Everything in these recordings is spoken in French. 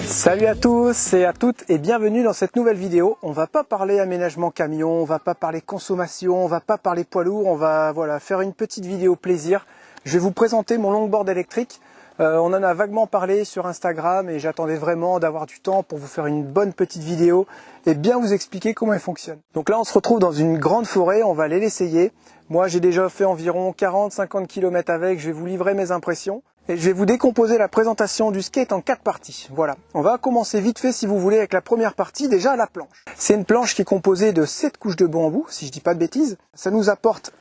Salut à tous et à toutes et bienvenue dans cette nouvelle vidéo. On va pas parler aménagement camion, on va pas parler consommation, on va pas parler poids lourd, on va faire une petite vidéo plaisir. Je vais vous présenter mon longboard électrique. On en a vaguement parlé sur Instagram et j'attendais vraiment d'avoir du temps pour vous faire une bonne petite vidéo et bien vous expliquer comment elle fonctionne. Donc là on se retrouve dans une grande forêt, on va aller l'essayer. Moi j'ai déjà fait environ 40-50 km avec, je vais vous livrer mes impressions. Et je vais vous décomposer la présentation du skate en 4 parties. Voilà, on va commencer vite fait si vous voulez avec la première partie, déjà la planche. C'est une planche qui est composée de 7 couches de bambou, si je dis pas de bêtises. Ça nous apporte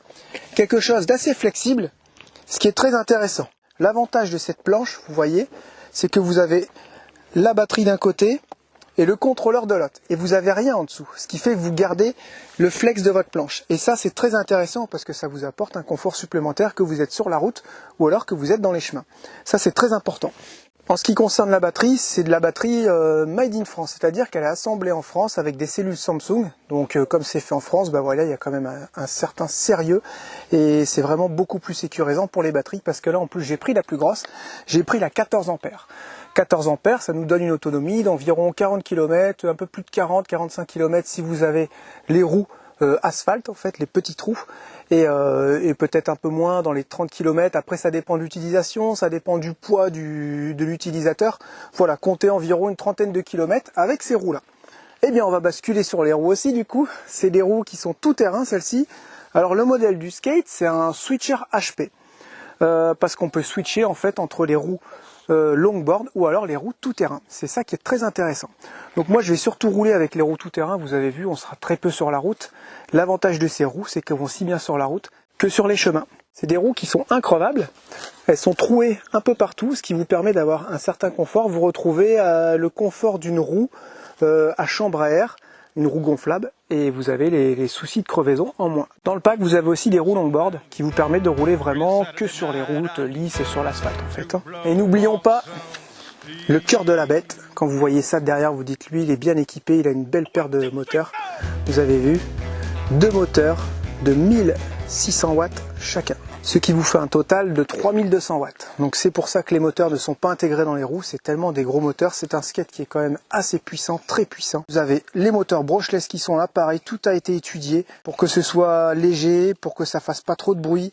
quelque chose d'assez flexible, ce qui est très intéressant. L'avantage de cette planche, vous voyez, c'est que vous avez la batterie d'un côté et le contrôleur de l'autre. Et vous n'avez rien en dessous, ce qui fait que vous gardez le flex de votre planche. Et ça, c'est très intéressant parce que ça vous apporte un confort supplémentaire que vous êtes sur la route ou alors que vous êtes dans les chemins. Ça, c'est très important. En ce qui concerne la batterie, c'est de la batterie made in France, c'est-à-dire qu'elle est assemblée en France avec des cellules Samsung. Donc comme c'est fait en France, ben voilà, il y a quand même un certain sérieux et c'est vraiment beaucoup plus sécurisant pour les batteries parce que là en plus j'ai pris la plus grosse, j'ai pris la 14 ampères. 14 ampères, ça nous donne une autonomie d'environ 40 km, un peu plus de 40-45 km si vous avez les roues asphalte en fait, les petits trous, et peut-être un peu moins dans les 30 km. Après ça dépend de l'utilisation, ça dépend du poids de l'utilisateur. Voilà, comptez environ une trentaine de kilomètres avec ces roues là. Eh bien on va basculer sur les roues aussi du coup, c'est des roues qui sont tout terrain celles-ci. Alors le modèle du skate c'est un switcher HP, parce qu'on peut switcher en fait entre les roues longboard ou alors les roues tout-terrain. C'est ça qui est très intéressant. Donc moi je vais surtout rouler avec les roues tout-terrain. Vous avez vu, on sera très peu sur la route. L'avantage de ces roues, c'est qu'elles vont si bien sur la route que sur les chemins. C'est des roues qui sont increvables. Elles sont trouées un peu partout, ce qui vous permet d'avoir un certain confort. Vous retrouvez le confort d'une roue à chambre à air, une roue gonflable, et vous avez les soucis de crevaison en moins. Dans le pack, vous avez aussi des roues longboard qui vous permettent de rouler vraiment que sur les routes lisses et sur l'asphalte en fait. Et n'oublions pas le cœur de la bête. Quand vous voyez ça derrière, vous dites lui, il est bien équipé, il a une belle paire de moteurs. Vous avez vu, 2 moteurs de 1600 watts chacun. Ce qui vous fait un total de 3200 watts. Donc c'est pour ça que les moteurs ne sont pas intégrés dans les roues, c'est tellement des gros moteurs. C'est un skate qui est quand même assez puissant, très puissant. Vous avez les moteurs brushless qui sont là, pareil, tout a été étudié pour que ce soit léger, pour que ça fasse pas trop de bruit,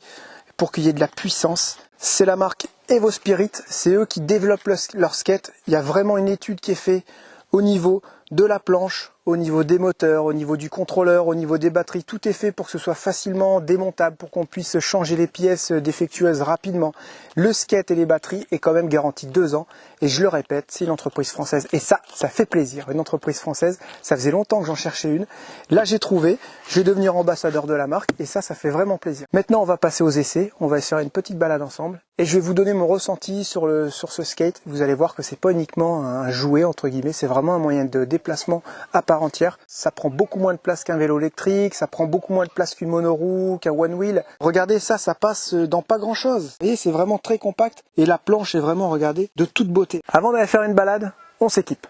pour qu'il y ait de la puissance. C'est la marque Evo Spirit, c'est eux qui développent leur skate. Il y a vraiment une étude qui est faite au niveau de la planche, au niveau des moteurs, au niveau du contrôleur, au niveau des batteries, tout est fait pour que ce soit facilement démontable, pour qu'on puisse changer les pièces défectueuses rapidement. Le skate et les batteries est quand même garanti 2 ans, et je le répète, c'est une entreprise française, et ça fait plaisir, une entreprise française, ça faisait longtemps que j'en cherchais une, là j'ai trouvé, je vais devenir ambassadeur de la marque, et ça fait vraiment plaisir. Maintenant on va passer aux essais, on va faire une petite balade ensemble, et je vais vous donner mon ressenti sur ce skate. Vous allez voir que c'est pas uniquement un jouet entre guillemets, c'est vraiment un moyen de déplacement à part entière. Ça prend beaucoup moins de place qu'un vélo électrique, ça prend beaucoup moins de place qu'une monoroue, qu'un one wheel. Regardez ça, ça passe dans pas grand chose. Vous voyez, c'est vraiment très compact et la planche est vraiment, regardez, de toute beauté. Avant d'aller faire une balade, on s'équipe.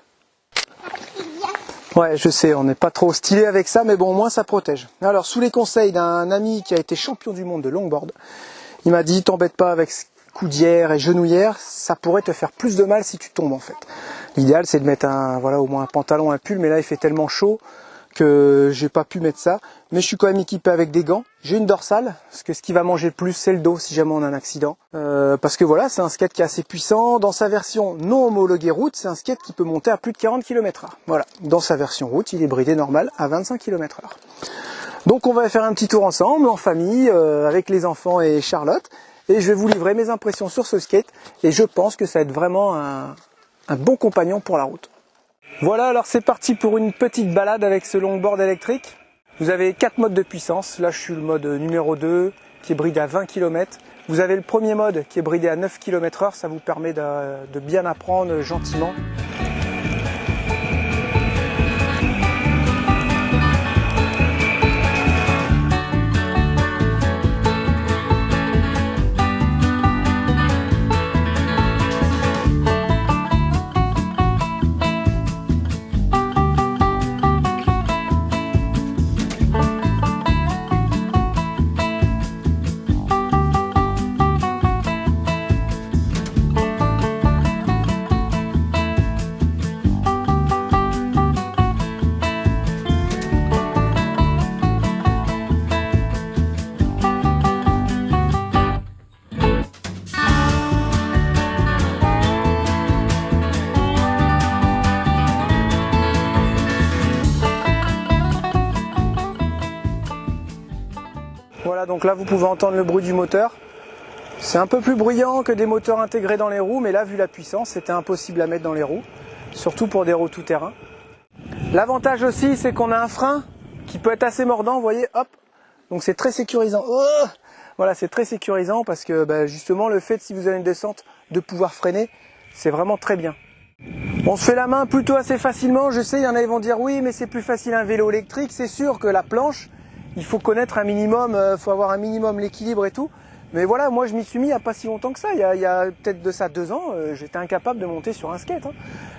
Ouais, je sais, on n'est pas trop stylé avec ça, mais bon, au moins ça protège. Alors, sous les conseils d'un ami qui a été champion du monde de longboard, il m'a dit, t'embête pas avec coudière et genouillère, ça pourrait te faire plus de mal si tu tombes en fait. L'idéal c'est de mettre au moins un pantalon, un pull, mais là il fait tellement chaud que j'ai pas pu mettre ça. Mais je suis quand même équipé avec des gants. J'ai une dorsale, parce que ce qui va manger le plus c'est le dos si jamais on a un accident. Parce que voilà, c'est un skate qui est assez puissant. Dans sa version non homologuée route, c'est un skate qui peut monter à plus de 40 km/h. Voilà, dans sa version route, il est bridé normal à 25 km/h. Donc on va faire un petit tour ensemble, en famille, avec les enfants et Charlotte. Et je vais vous livrer mes impressions sur ce skate. Et je pense que ça va être vraiment un bon compagnon pour la route. Voilà, alors c'est parti pour une petite balade avec ce longboard électrique. Vous avez 4 modes de puissance. Là, je suis le mode numéro 2 qui est bridé à 20 km. Vous avez le premier mode qui est bridé à 9 km/h. Ça vous permet de bien apprendre gentiment. donc là vous pouvez entendre le bruit du moteur. C'est un peu plus bruyant que des moteurs intégrés dans les roues, mais là vu la puissance, c'était impossible à mettre dans les roues, surtout pour des roues tout-terrain. L'avantage aussi, c'est qu'on a un frein qui peut être assez mordant, vous voyez, hop, donc c'est très sécurisant. Oh, voilà, c'est très sécurisant parce que justement le fait, si vous avez une descente, de pouvoir freiner, c'est vraiment très bien. On se fait la main plutôt assez facilement, je sais, il y en a qui vont dire oui mais c'est plus facile un vélo électrique, c'est sûr que la planche, il faut connaître un minimum, faut avoir un minimum l'équilibre et tout, mais voilà, moi je m'y suis mis il n'y a pas si longtemps que ça, il y a peut-être de ça 2 ans, j'étais incapable de monter sur un skate. Hein.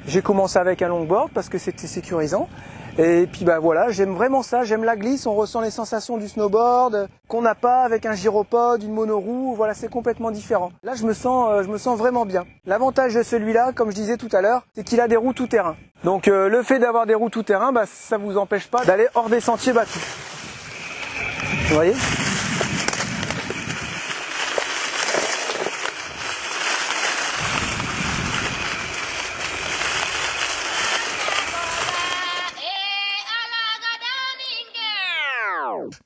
J'ai commencé avec un longboard parce que c'était sécurisant, et puis voilà, j'aime vraiment ça, j'aime la glisse, on ressent les sensations du snowboard qu'on n'a pas avec un gyropode, une monoroue, voilà, c'est complètement différent. Là je me sens vraiment bien. L'avantage de celui-là, comme je disais tout à l'heure, c'est qu'il a des roues tout-terrain. Donc le fait d'avoir des roues tout-terrain, ça vous empêche pas d'aller hors des sentiers battus. Vous voyez ?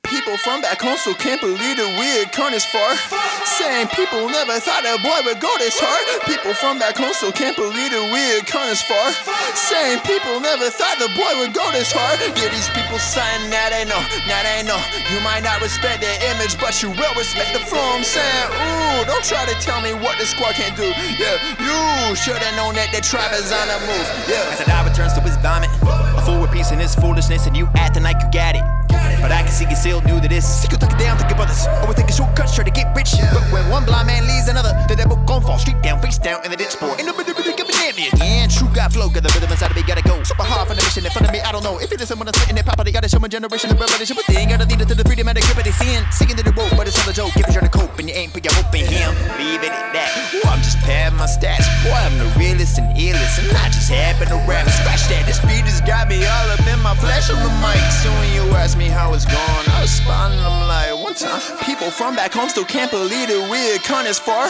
People from back home so can't believe the weird turn is far. Saying people never thought a boy would go this hard. People from back home so can't believe the weird turn is far. Saying people never thought the boy would go this hard. Yeah, these people saying now they know, now they know. You might not respect their image, but you will respect the flow. I'm saying, ooh, don't try to tell me what the squad can't do. Yeah, you should've known that the tribe is on the move. Yeah. As a dog returns to his vomit, a fool with peace in his foolishness, and you acting like you got it. But I can see you still new to this. See you tuck it down, think about this. Always taking shortcuts, try to get rich. But when one blind man leads another, the devil gon' fall straight down, face down in the ditch. Ain't nobody give a damn yet. Yeah, true God flow, got the rhythm inside of me, gotta go. Super hard for the mission in front of me, I don't know. If it is someone that's sitting there, papa, they gotta show my generation of revelation. But they ain't gotta lead it to the freedom and the grip of they sin. Singing to the rope, but it's not a joke. Give it your to cope, and you ain't put your hope in him. Leave it at that. Ooh, I'm just padding my stats. Boy, I'm the realest and illest, and I just happen to rap. Scratch that, this beat has got me all up in my flesh on the mic. So when you ask me how it's going, I respond and I'm like, one time. People from back home still can't believe that we're come this far.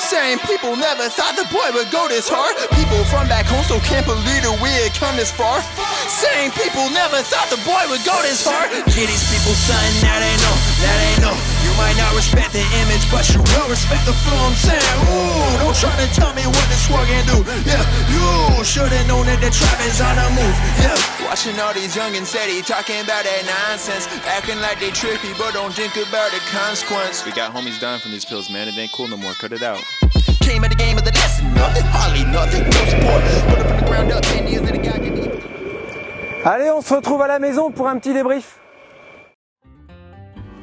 Saying people never thought the boy would go this hard. People from back home still can't believe that we're come this far. Saying people never thought the boy would go this hard. Yeah, these people saying now they know, now they know. You might not respect the image, but you will respect the flow. I'm saying, ooh, don't try to tell me what this squad can do. Yeah, you should've known that the trap is on the move. Yeah, watching all these youngins steady talking about that nonsense, acting like they trippy, but don't think about the consequence. We got homies dying from these pills, man. It ain't cool no more. Cut it out. Came at the game of the lesson, nothing, hardly nothing, no support. Put it from the ground up, 10 years that the guy can eat. Allez, on se retrouve à la maison pour un petit débrief.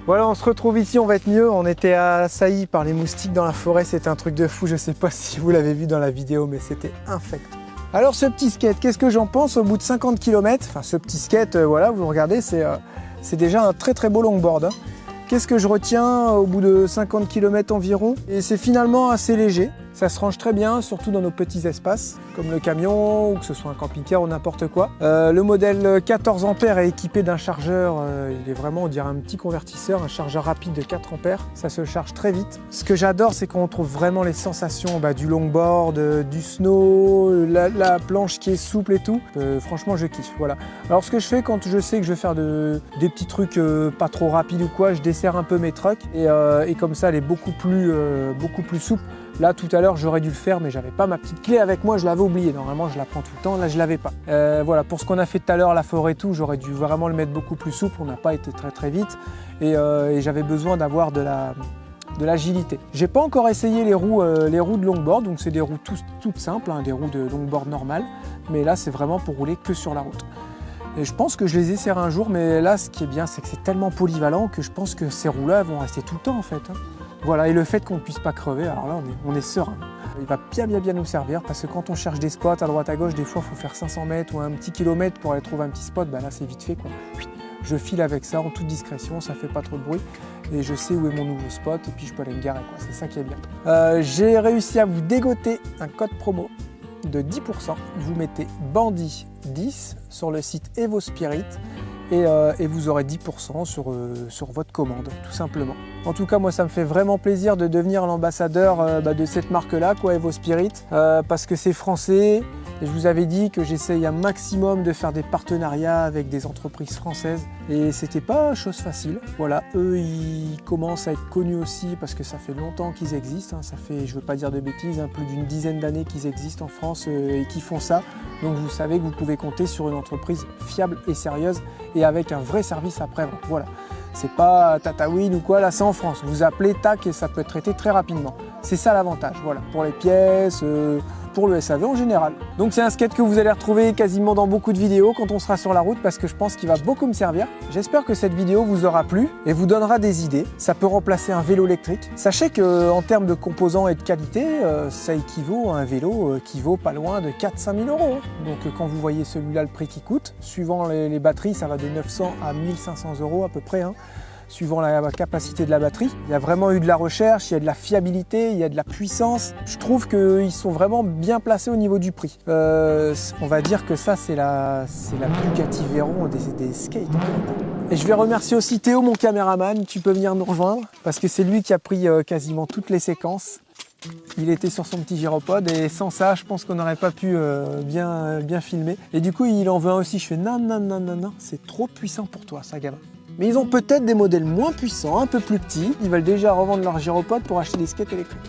Voilà, on se retrouve ici, on va être mieux. On était assaillis par les moustiques dans la forêt, c'était un truc de fou. Je sais pas si vous l'avez vu dans la vidéo, mais c'était infect. Alors ce petit skate, qu'est-ce que j'en pense au bout de 50 km? Enfin ce petit skate, voilà, vous regardez, c'est déjà un très très beau longboard. Hein. Qu'est-ce que je retiens au bout de 50 km environ? Et c'est finalement assez léger, ça se range très bien, surtout dans nos petits espaces, comme le camion, ou que ce soit un camping-car ou n'importe quoi. Le modèle 14 ampères est équipé d'un chargeur, il est vraiment, on dirait un petit convertisseur, un chargeur rapide de 4 ampères, ça se charge très vite. Ce que j'adore, c'est qu'on trouve vraiment les sensations du longboard, du snow, la planche qui est souple et tout. Franchement, je kiffe, voilà. Alors ce que je fais quand je sais que je vais faire des petits trucs pas trop rapides ou quoi, je desserre un peu mes trucks et comme ça, elle est beaucoup plus souple. Là, tout à l'heure, j'aurais dû le faire, mais j'avais pas ma petite clé avec moi, je l'avais oublié. Normalement, je la prends tout le temps, là, je l'avais pas. Voilà, pour ce qu'on a fait tout à l'heure, la forêt et tout, j'aurais dû vraiment le mettre beaucoup plus souple. On n'a pas été très très vite et j'avais besoin d'avoir de l'agilité. J'ai pas encore essayé les roues de longboard, donc c'est des roues toutes simples, hein, des roues de longboard normales. Mais là, c'est vraiment pour rouler que sur la route. Et je pense que je les essaierai un jour, mais là, ce qui est bien, c'est que c'est tellement polyvalent que je pense que ces roues-là vont rester tout le temps, en fait. Hein. Voilà, et le fait qu'on ne puisse pas crever, alors là, on est serein. Il va bien nous servir, parce que quand on cherche des spots à droite à gauche, des fois, il faut faire 500 mètres ou un petit kilomètre pour aller trouver un petit spot. Là, c'est vite fait, quoi. Je file avec ça en toute discrétion, ça fait pas trop de bruit. Et je sais où est mon nouveau spot, et puis je peux aller me garer, quoi. C'est ça qui est bien. J'ai réussi à vous dégoter un code promo de 10%. Vous mettez Bandit10 sur le site EvoSpirit et vous aurez 10% sur votre commande, tout simplement. En tout cas, moi, ça me fait vraiment plaisir de devenir l'ambassadeur de cette marque-là, quoi, EvoSpirit, parce que c'est français, Et je vous avais dit que j'essaye un maximum de faire des partenariats avec des entreprises françaises. Et c'était pas chose facile. Voilà, eux, ils commencent à être connus aussi parce que ça fait longtemps qu'ils existent. Ça fait, je veux pas dire de bêtises, plus d'une dizaine d'années qu'ils existent en France et qu'ils font ça. Donc vous savez que vous pouvez compter sur une entreprise fiable et sérieuse et avec un vrai service après-vente. Voilà. C'est pas Tatawin ou quoi, là c'est en France. Vous appelez, tac, et ça peut être traité très rapidement. C'est ça l'avantage, voilà, pour les pièces, pour le SAV en général. Donc c'est un skate que vous allez retrouver quasiment dans beaucoup de vidéos quand on sera sur la route parce que je pense qu'il va beaucoup me servir. J'espère que cette vidéo vous aura plu et vous donnera des idées. Ça peut remplacer un vélo électrique. Sachez qu'en termes de composants et de qualité, ça équivaut à un vélo qui vaut pas loin de 4-5 000 €. Donc quand vous voyez celui-là, le prix qu'il coûte, suivant les batteries, ça va de 900 à 1500 € à peu près. Suivant la capacité de la batterie. Il y a vraiment eu de la recherche, il y a de la fiabilité, il y a de la puissance. Je trouve qu'ils sont vraiment bien placés au niveau du prix. On va dire que ça, c'est la Bugatti Veyron des skates. Et je vais remercier aussi Théo, mon caméraman. Tu peux venir nous rejoindre parce que c'est lui qui a pris quasiment toutes les séquences. Il était sur son petit gyropode et sans ça, je pense qu'on n'aurait pas pu bien filmer. Et du coup, il en veut un aussi. Je fais non, c'est trop puissant pour toi, ça, gamin. Mais ils ont peut-être des modèles moins puissants, un peu plus petits. Ils veulent déjà revendre leur gyropode pour acheter des skates électriques.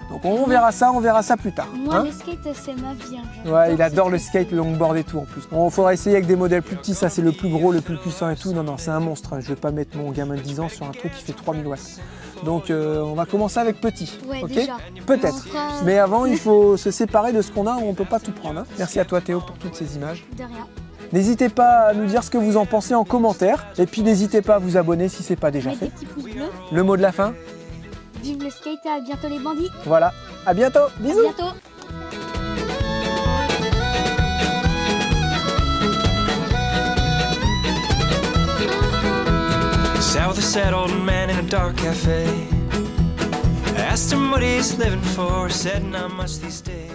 Donc on verra ça plus tard. Moi, le skate, c'est ma vie. Ouais, il adore le skate, le longboard et tout en plus. Bon, il faudra essayer avec des modèles plus petits. Ça, c'est le plus gros, le plus puissant et tout. Non, c'est un monstre. Je vais pas mettre mon gamin de 10 ans sur un truc qui fait 3000 watts. Donc on va commencer avec petit. Ouais, ok. Peut-être. Mais avant, il faut se séparer de ce qu'on a. On peut pas tout prendre. Merci à toi, Théo, pour toutes ces images. De rien. N'hésitez pas à nous dire ce que vous en pensez en commentaire. Et puis n'hésitez pas à vous abonner si ce n'est pas déjà fait. Des petits pouces bleus. Le mot de la fin. Vive le skate et à bientôt les bandits. Voilà. À bientôt. Bisous. À bientôt. South, a sad old man in a dark cafe. I asked him what he's living for. He said not much these days.